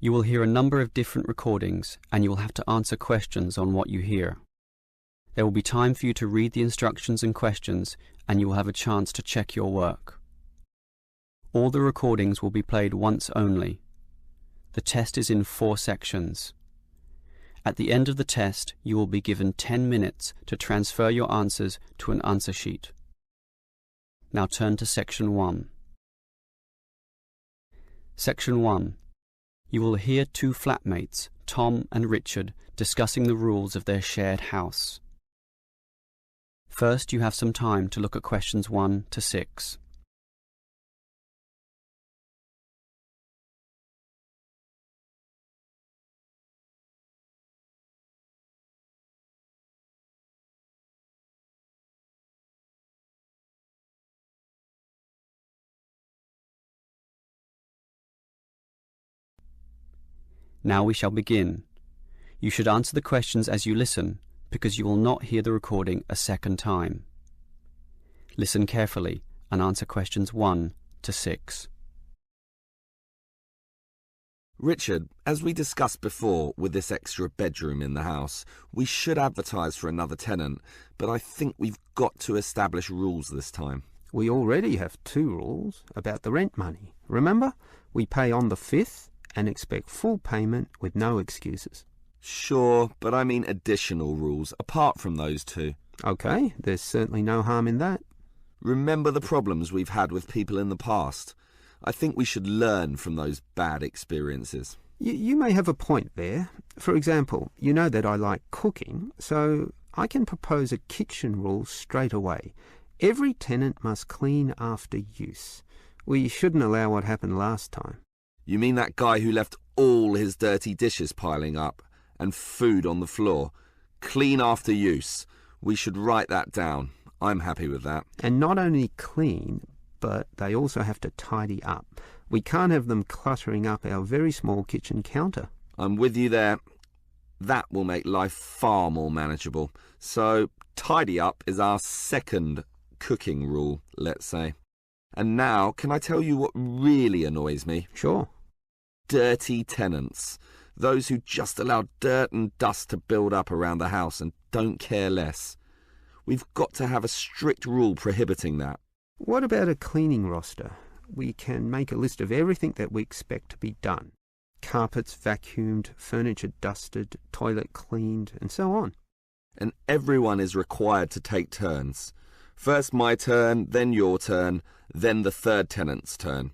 You will hear a number of different recordings and you will have to answer questions on what you hear. There will be time for you to read the instructions and questions and you will have a chance to check your work. All the recordings will be played once only. The test is in 4 sections. At the end of the test, you will be given 10 minutes to transfer your answers to an answer sheet. Now turn to Section 1. Section 1. You will hear 2 flatmates, Tom and Richard, discussing the rules of their shared house. First, you have some time to look at questions 1 to 6. Now we shall begin. You should answer the questions as you listen, because you will not hear the recording a second time. Listen carefully and answer questions 1 to 6. Richard, as we discussed before with this extra bedroom in the house, we should advertise for another tenant, but I think we've got to establish rules this time. We already have 2 rules about the rent money. Remember? We pay on the 5th and expect full payment with no excuses. Sure, but I mean additional rules, apart from those 2. Okay, there's certainly no harm in that. Remember the problems we've had with people in the past. I think we should learn from those bad experiences. You may have a point there. For example, you know that I like cooking, so I can propose a kitchen rule straight away. Every tenant must clean after use. We shouldn't allow what happened last time. You mean that guy who left all his dirty dishes piling up and food on the floor? Clean after use. We should write that down. I'm happy with that. And not only clean, but they also have to tidy up. We can't have them cluttering up our very small kitchen counter. I'm with you there. That will make life far more manageable. So, tidy up is our second cooking rule, let's say. And now, can I tell you what really annoys me? Sure. Dirty tenants. Those who just allow dirt and dust to build up around the house and don't care less. We've got to have a strict rule prohibiting that. What about a cleaning roster? We can make a list of everything that we expect to be done. Carpets vacuumed, furniture dusted, toilet cleaned, and so on. And everyone is required to take turns. First my turn, then your turn, then the third tenant's turn.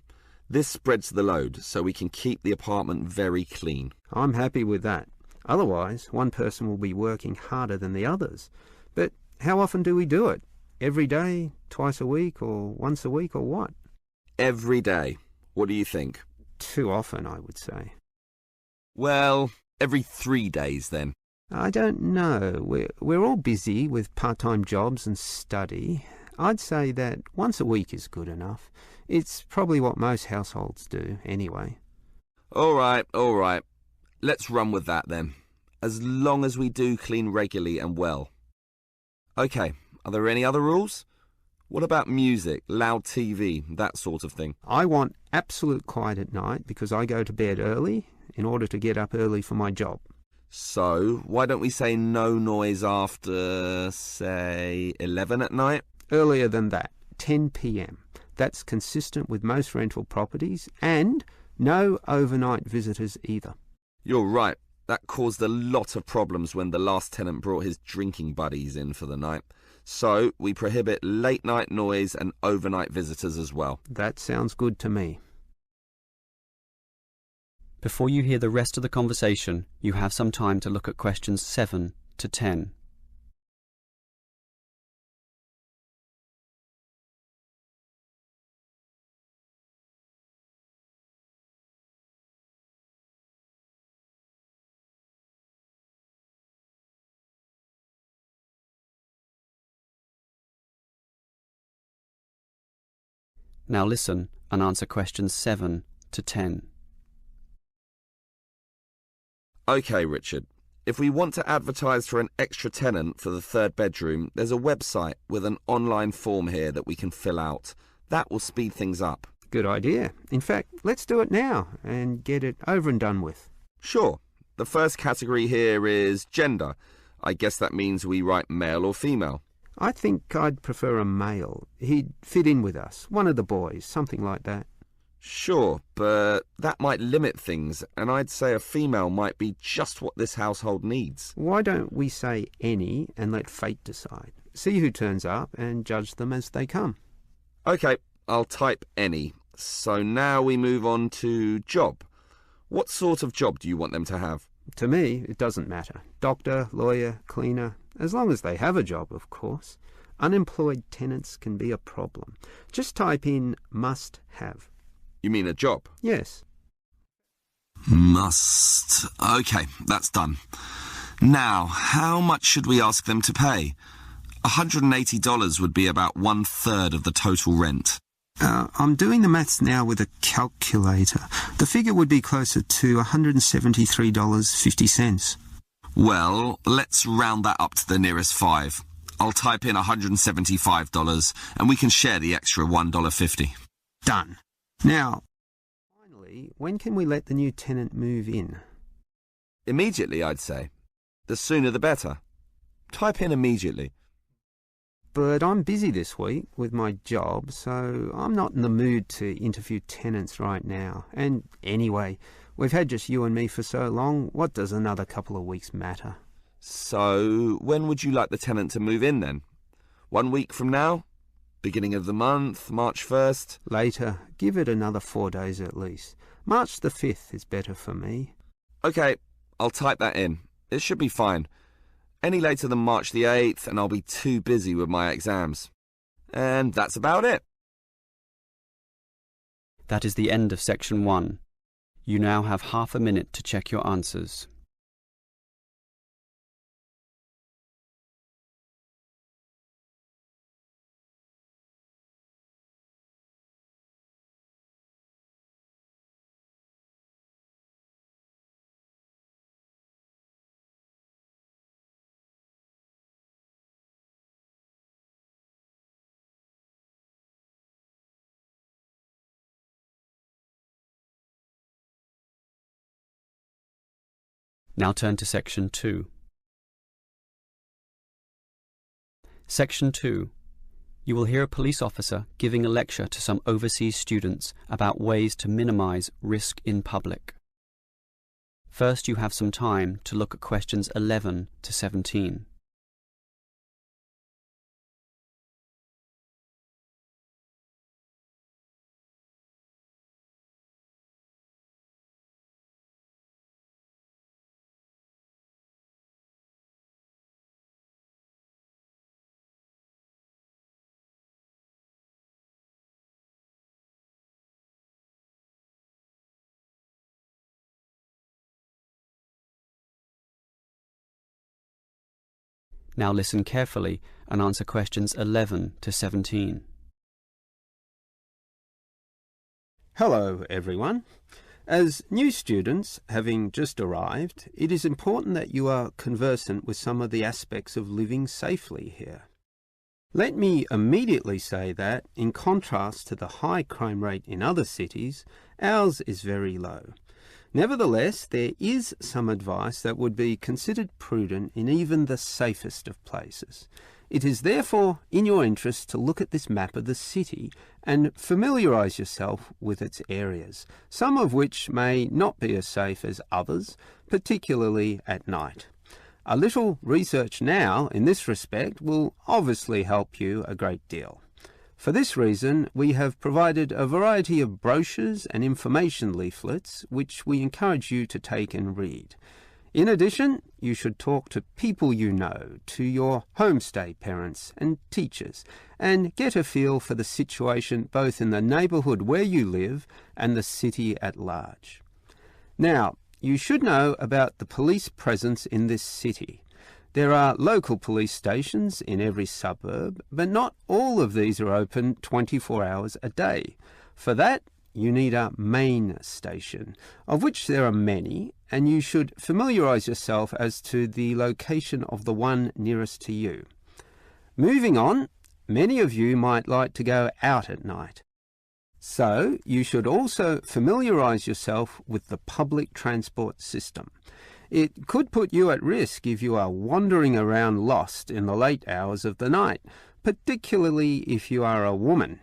This spreads the load, so we can keep the apartment very clean. I'm happy with that. Otherwise, one person will be working harder than the others. But how often do we do it? Every day, twice a week, or once a week, or what? Every day. What do you think? Too often, I would say. Well, every 3 days then. I don't know. We're all busy with part-time jobs and study. I'd say that once a week is good enough. It's probably what most households do, anyway. All right. Let's run with that then. As long as we do clean regularly and well. Okay, are there any other rules? What about music, loud TV, that sort of thing? I want absolute quiet at night because I go to bed early in order to get up early for my job. So, why don't we say no noise after, say, 11 at night? Earlier than that, 10 p.m. That's consistent with most rental properties, and no overnight visitors either. You're right. That caused a lot of problems when the last tenant brought his drinking buddies in for the night. So, we prohibit late-night noise and overnight visitors as well. That sounds good to me. Before you hear the rest of the conversation, you have some time to look at questions 7 to 10. Now listen and answer questions 7 to 10. Okay, Richard. If we want to advertise for an extra tenant for the third bedroom, there's a website with an online form here that we can fill out. That will speed things up. Good idea. In fact, let's do it now and get it over and done with. Sure. The first category here is gender. I guess that means we write male or female. I think I'd prefer a male. He'd fit in with us, one of the boys, something like that. Sure, but that might limit things, and I'd say a female might be just what this household needs. Why don't we say any and let fate decide? See who turns up and judge them as they come. Okay, I'll type any. So now we move on to job. What sort of job do you want them to have? To me, it doesn't matter. Doctor, lawyer, cleaner, as long as they have a job, of course. Unemployed tenants can be a problem. Just type in must have. You mean a job? Yes. Must. Okay, that's done. Now, how much should we ask them to pay? $180 would be about 1/3 of the total rent. I'm doing the maths now with a calculator. The figure would be closer to $173.50. Well, let's round that up to the nearest 5. I'll type in $175 and we can share the extra $1.50. Done. Now, finally, when can we let the new tenant move in? Immediately, I'd say. The sooner the better. Type in immediately. But I'm busy this week with my job, so I'm not in the mood to interview tenants right now. And anyway, we've had just you and me for so long, what does another couple of weeks matter? So, when would you like the tenant to move in then? 1 week from now? Beginning of the month, March 1st? Later. Give it another 4 days at least. March the 5th is better for me. Okay, I'll type that in. It should be fine. Any later than March the 8th and I'll be too busy with my exams. And that's about it. That is the end of section 1. You now have half a minute to check your answers. Now turn to section 2. Section 2. You will hear a police officer giving a lecture to some overseas students about ways to minimize risk in public. First, you have some time to look at questions 11 to 17. Now listen carefully and answer questions 11 to 17. Hello, everyone. As new students, having just arrived, it is important that you are conversant with some of the aspects of living safely here. Let me immediately say that, in contrast to the high crime rate in other cities, ours is very low. Nevertheless, there is some advice that would be considered prudent in even the safest of places. It is therefore in your interest to look at this map of the city and familiarise yourself with its areas, some of which may not be as safe as others, particularly at night. A little research now in this respect will obviously help you a great deal. For this reason, we have provided a variety of brochures and information leaflets which we encourage you to take and read. In addition, you should talk to people you know, to your homestay parents and teachers, and get a feel for the situation both in the neighbourhood where you live and the city at large. Now, you should know about the police presence in this city. There are local police stations in every suburb, but not all of these are open 24 hours a day. For that, you need a main station, of which there are many, and you should familiarise yourself as to the location of the one nearest to you. Moving on, many of you might like to go out at night. So you should also familiarise yourself with the public transport system. It could put you at risk if you are wandering around lost in the late hours of the night, particularly if you are a woman.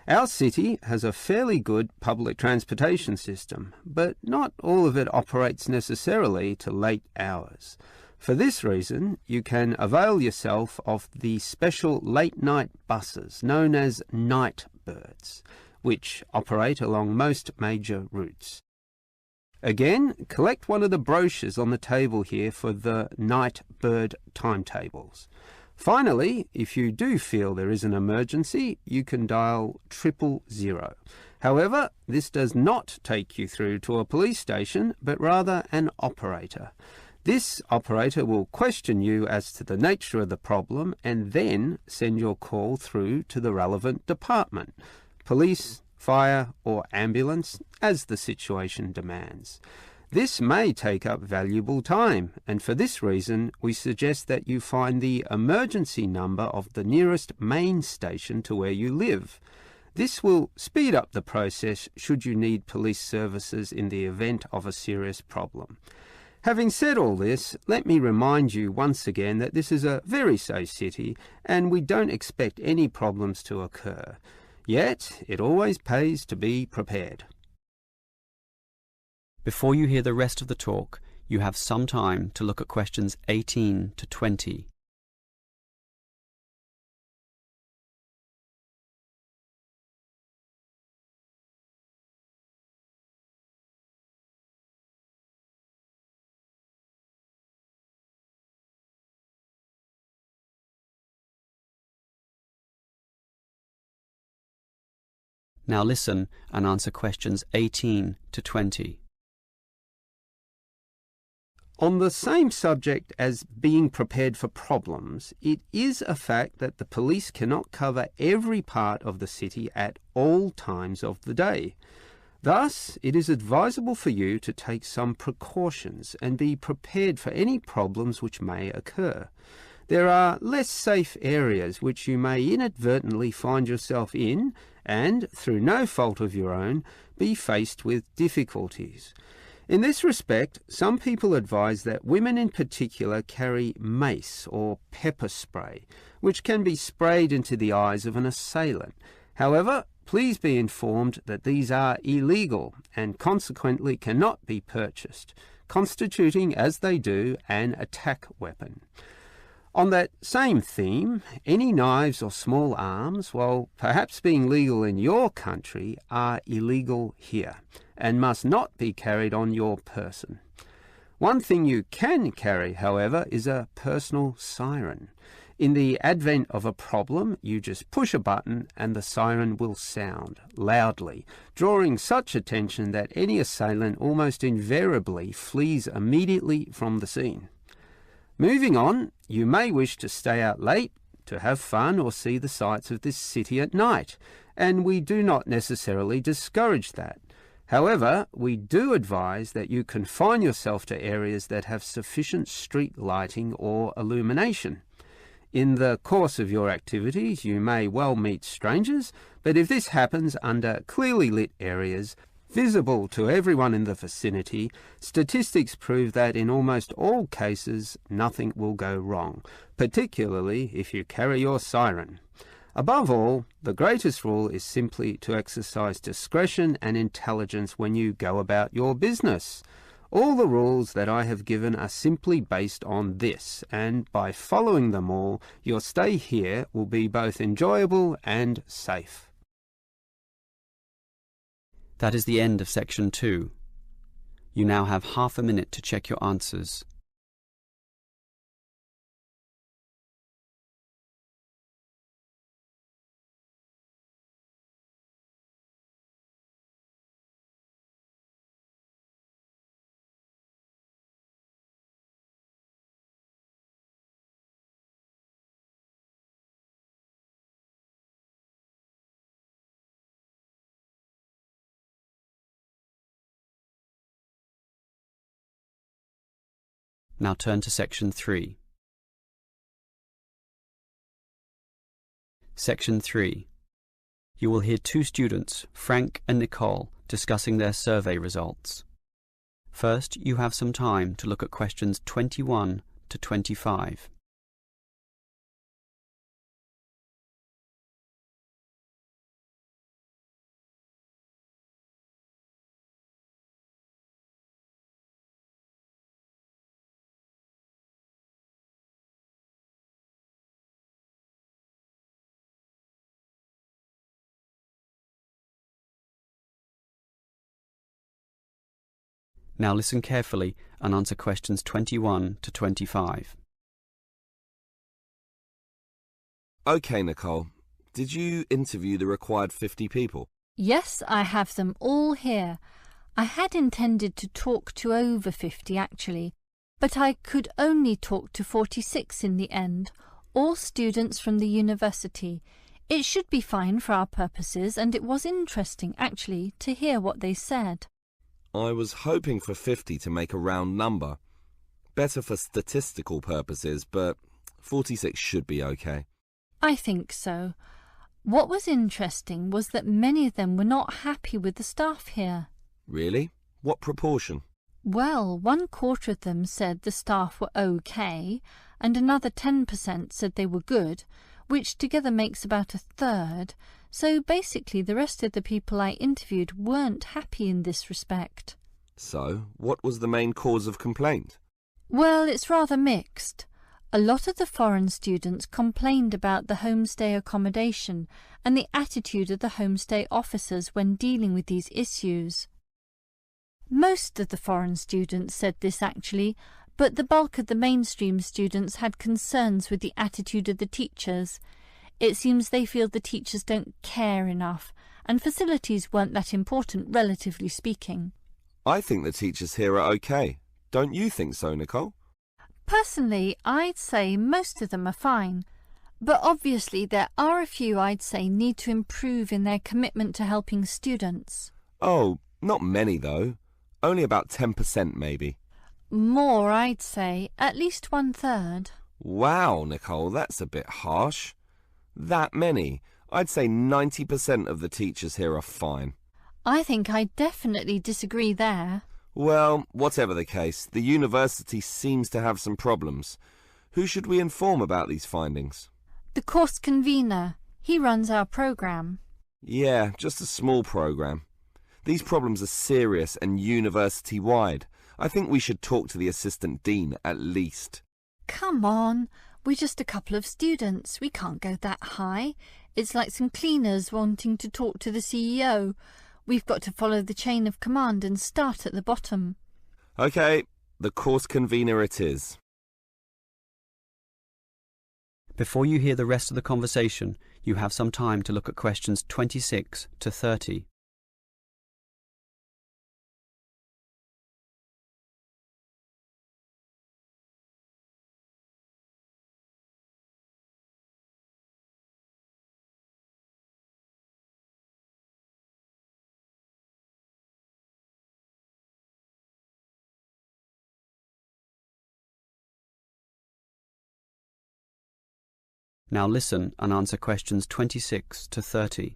Our city has a fairly good public transportation system, but not all of it operates necessarily to late hours. For this reason, you can avail yourself of the special late-night buses known as night birds, which operate along most major routes. Again, collect one of the brochures on the table here for the night bird timetables. Finally, if you do feel there is an emergency, you can dial 000. However, this does not take you through to a police station, but rather an operator. This operator will question you as to the nature of the problem and then send your call through to the relevant department, police, fire or ambulance, as the situation demands. This may take up valuable time, and for this reason we suggest that you find the emergency number of the nearest main station to where you live. This will speed up the process should you need police services in the event of a serious problem. Having said all this, let me remind you once again that this is a very safe city and we don't expect any problems to occur. Yet, it always pays to be prepared. Before you hear the rest of the talk, you have some time to look at questions 18 to 20. Now listen and answer questions 18 to 20. On the same subject as being prepared for problems, it is a fact that the police cannot cover every part of the city at all times of the day. Thus, it is advisable for you to take some precautions and be prepared for any problems which may occur. There are less safe areas which you may inadvertently find yourself in and, through no fault of your own, be faced with difficulties. In this respect, some people advise that women in particular carry mace or pepper spray, which can be sprayed into the eyes of an assailant. However, please be informed that these are illegal and consequently cannot be purchased, constituting, as they do, an attack weapon. On that same theme, any knives or small arms, while perhaps being legal in your country, are illegal here and must not be carried on your person. One thing you can carry, however, is a personal siren. In the advent of a problem, you just push a button and the siren will sound loudly, drawing such attention that any assailant almost invariably flees immediately from the scene. Moving on, you may wish to stay out late, to have fun or see the sights of this city at night, and we do not necessarily discourage that. However, we do advise that you confine yourself to areas that have sufficient street lighting or illumination. In the course of your activities, you may well meet strangers, but if this happens under clearly lit areas, visible to everyone in the vicinity, statistics prove that in almost all cases nothing will go wrong, particularly if you carry your siren. Above all, the greatest rule is simply to exercise discretion and intelligence when you go about your business. All the rules that I have given are simply based on this, and by following them all, your stay here will be both enjoyable and safe. That is the end of section 2. You now have half a minute to check your answers. Now turn to section 3. Section 3. You will hear two students, Frank and Nicole, discussing their survey results. First, you have some time to look at questions 21 to 25. Now listen carefully and answer questions 21 to 25. OK, Nicole. Did you interview the required 50 people? Yes, I have them all here. I had intended to talk to over 50 actually, but I could only talk to 46 in the end, all students from the university. It should be fine for our purposes, and it was interesting actually to hear what they said. I was hoping for 50 to make a round number. Better for statistical purposes, but 46 should be OK. I think so. What was interesting was that many of them were not happy with the staff here. Really? What proportion? Well, 1/4 of them said the staff were OK, and another 10% said they were good, which together makes about 1/3. So basically the rest of the people I interviewed weren't happy in this respect. So, what was the main cause of complaint? Well, it's rather mixed. A lot of the foreign students complained about the homestay accommodation and the attitude of the homestay officers when dealing with these issues. Most of the foreign students said this actually, but the bulk of the mainstream students had concerns with the attitude of the teachers. It seems they feel the teachers don't care enough, and facilities weren't that important, relatively speaking. I think the teachers here are OK. Don't you think so, Nicole? Personally, I'd say most of them are fine. But obviously there are a few I'd say need to improve in their commitment to helping students. Oh, not many though. Only about 10% maybe. More, I'd say. At least 1/3. Wow, Nicole, that's a bit harsh. That many? I'd say 90% of the teachers here are fine. I think I definitely disagree there. Well, whatever the case, the university seems to have some problems. Who should we inform about these findings? The course convener. He runs our programme. Yeah, just a small programme. These problems are serious and university-wide. I think we should talk to the assistant dean at least. Come on. We're just a couple of students. We can't go that high. It's like some cleaners wanting to talk to the CEO. We've got to follow the chain of command and start at the bottom. OK, the course convener it is. Before you hear the rest of the conversation, you have some time to look at questions 26 to 30. Now listen and answer questions 26 to 30.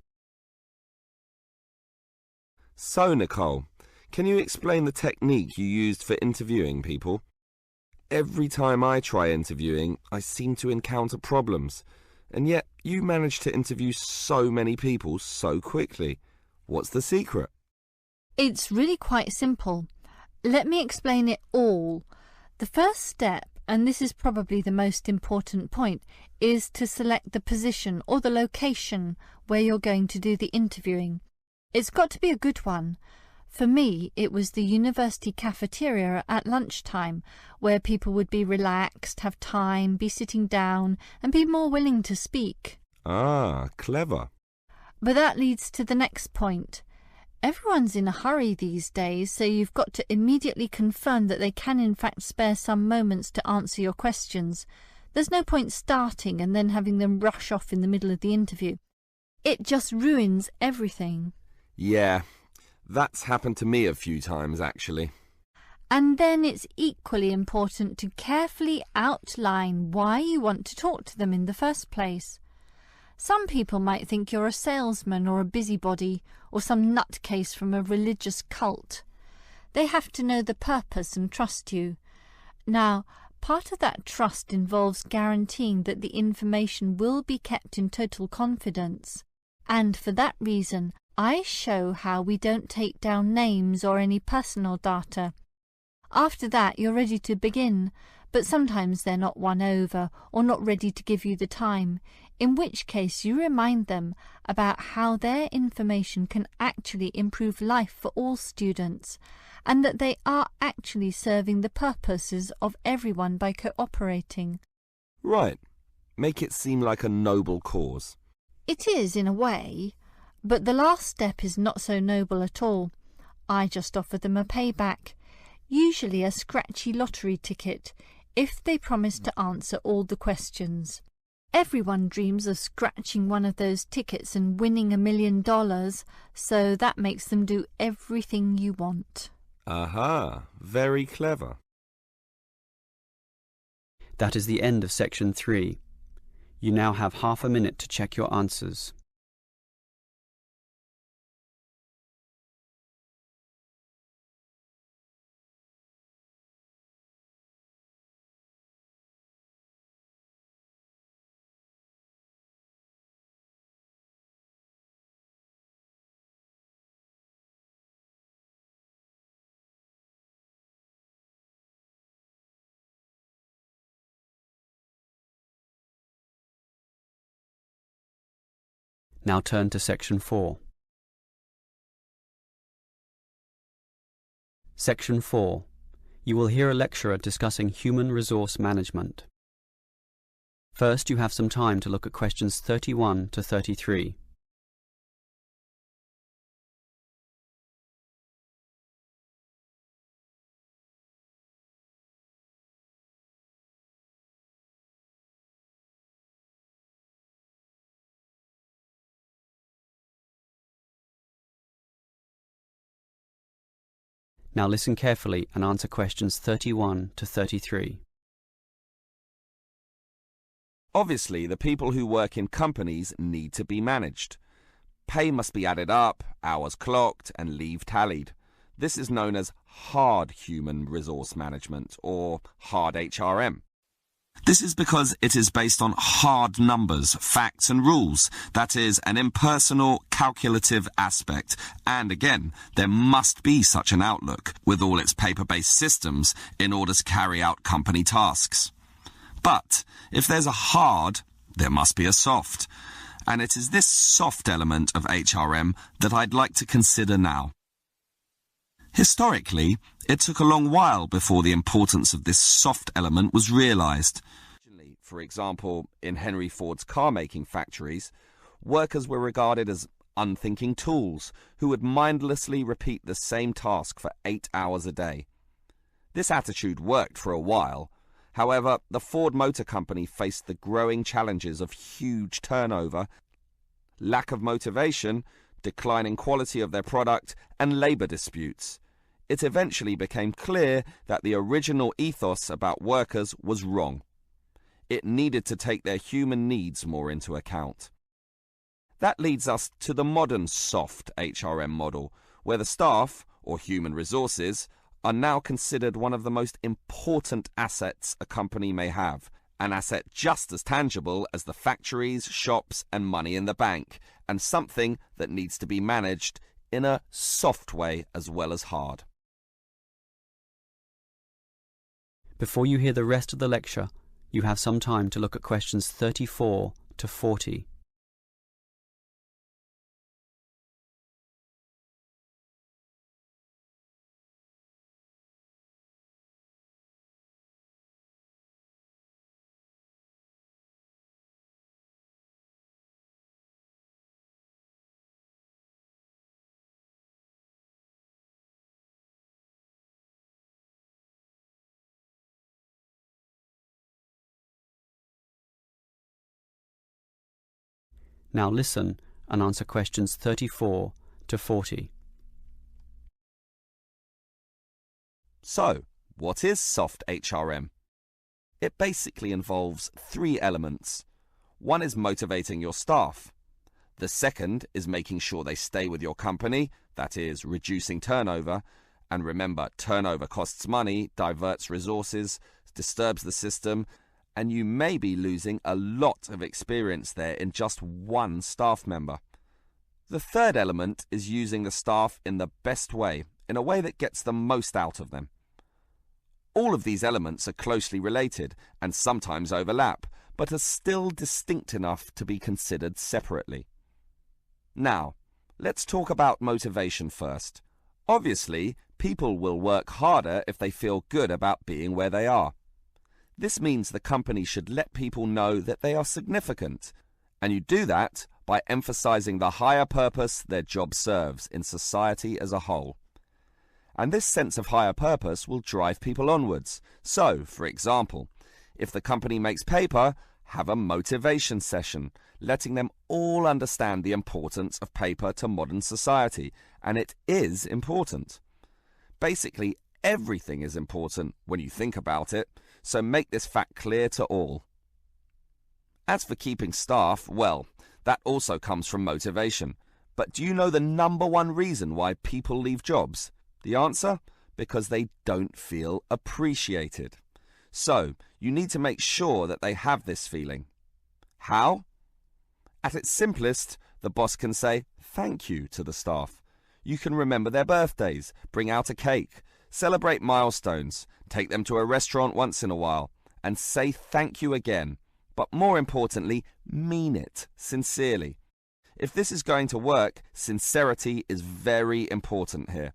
So, Nicole, can you explain the technique you used for interviewing people? Every time I try interviewing, I seem to encounter problems, and yet you managed to interview so many people so quickly. What's the secret? It's really quite simple. Let me explain it all. The first step, and this is probably the most important point, is to select the position or the location where you're going to do the interviewing. It's got to be a good one. For me, it was the university cafeteria at lunchtime, where people would be relaxed, have time, be sitting down, and be more willing to speak. Ah, clever. But that leads to the next point. Everyone's in a hurry these days, so you've got to immediately confirm that they can in fact spare some moments to answer your questions. There's no point starting and then having them rush off in the middle of the interview. It just ruins everything. Yeah, that's happened to me a few times, actually. And then it's equally important to carefully outline why you want to talk to them in the first place. Some people might think you're a salesman or a busybody or some nutcase from a religious cult. They have to know the purpose and trust you. Now, part of that trust involves guaranteeing that the information will be kept in total confidence. And for that reason, I show how we don't take down names or any personal data. After that, you're ready to begin, but sometimes they're not won over or not ready to give you the time, in which case you remind them about how their information can actually improve life for all students, and that they are actually serving the purposes of everyone by cooperating. Right. Make it seem like a noble cause. It is, in a way, but the last step is not so noble at all. I just offer them a payback, usually a scratchy lottery ticket, if they promise to answer all the questions. Everyone dreams of scratching one of those tickets and winning $1 million, so that makes them do everything you want. Aha, very clever. That is the end of section 3. You now have half a minute to check your answers. Now turn to section 4. Section 4. You will hear a lecturer discussing human resource management. First, you have some time to look at questions 31 to 33. Now listen carefully and answer questions 31 to 33. Obviously, the people who work in companies need to be managed. Pay must be added up, hours clocked, and leave tallied. This is known as hard human resource management, or hard HRM. This is because it is based on hard numbers, facts and rules. That is, an impersonal, calculative aspect. And again, there must be such an outlook, with all its paper-based systems, in order to carry out company tasks. But if there's a hard, there must be a soft. And it is this soft element of HRM that I'd like to consider now. Historically, it took a long while before the importance of this soft element was realized. For example, in Henry Ford's car-making factories, workers were regarded as unthinking tools who would mindlessly repeat the same task for 8 hours a day. This attitude worked for a while. However, the Ford Motor Company faced the growing challenges of huge turnover, lack of motivation, declining quality of their product, and labor disputes. It eventually became clear that the original ethos about workers was wrong. It needed to take their human needs more into account. That leads us to the modern soft HRM model, where the staff, or human resources, are now considered one of the most important assets a company may have, an asset just as tangible as the factories, shops, and money in the bank, and something that needs to be managed in a soft way as well as hard. Before you hear the rest of the lecture, you have some time to look at questions 34 to 40. Now listen and answer questions 34 to 40. So, what is soft HRM? It basically involves 3 elements. One is motivating your staff. The second is making sure they stay with your company, that is, reducing turnover. And remember, turnover costs money, diverts resources, disturbs the system, and you may be losing a lot of experience there in just one staff member. The third element is using the staff in the best way, in a way that gets the most out of them. All of these elements are closely related and sometimes overlap, but are still distinct enough to be considered separately. Now, let's talk about motivation first. Obviously, people will work harder if they feel good about being where they are. This means the company should let people know that they are significant, and you do that by emphasizing the higher purpose their job serves in society as a whole. And this sense of higher purpose will drive people onwards. So, for example, if the company makes paper, have a motivation session, letting them all understand the importance of paper to modern society, and it is important. Basically, everything is important when you think about it, so make this fact clear to all. As for keeping staff, well, that also comes from motivation. But do you know the number one reason why people leave jobs? The answer? Because they don't feel appreciated. So, you need to make sure that they have this feeling. How? At its simplest, the boss can say thank you to the staff. You can remember their birthdays, bring out a cake, celebrate milestones, take them to a restaurant once in a while, and say thank you again. But more importantly, mean it sincerely. If this is going to work, sincerity is very important here.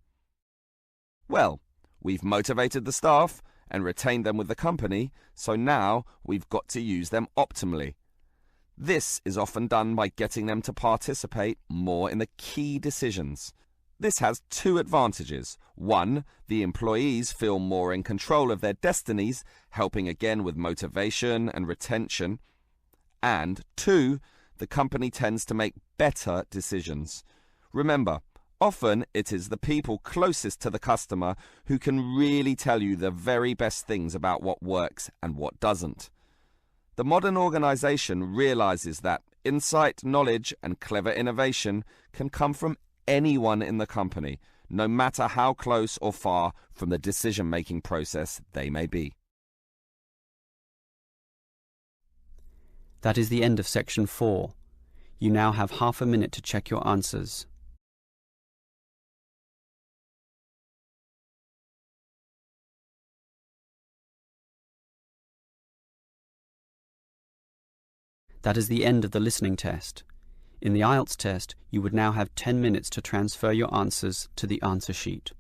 Well, we've motivated the staff and retained them with the company, so now we've got to use them optimally. This is often done by getting them to participate more in the key decisions. This has two advantages. One, the employees feel more in control of their destinies, helping again with motivation and retention. And two, the company tends to make better decisions. Remember, often it is the people closest to the customer who can really tell you the very best things about what works and what doesn't. The modern organization realizes that insight, knowledge, and clever innovation can come from anyone in the company, no matter how close or far from the decision-making process they may be. That is the end of section 4. You now have half a minute to check your answers. That is the end of the listening test. In the Ielts test, you would now have 10 minutes to transfer your answers to the answer sheet.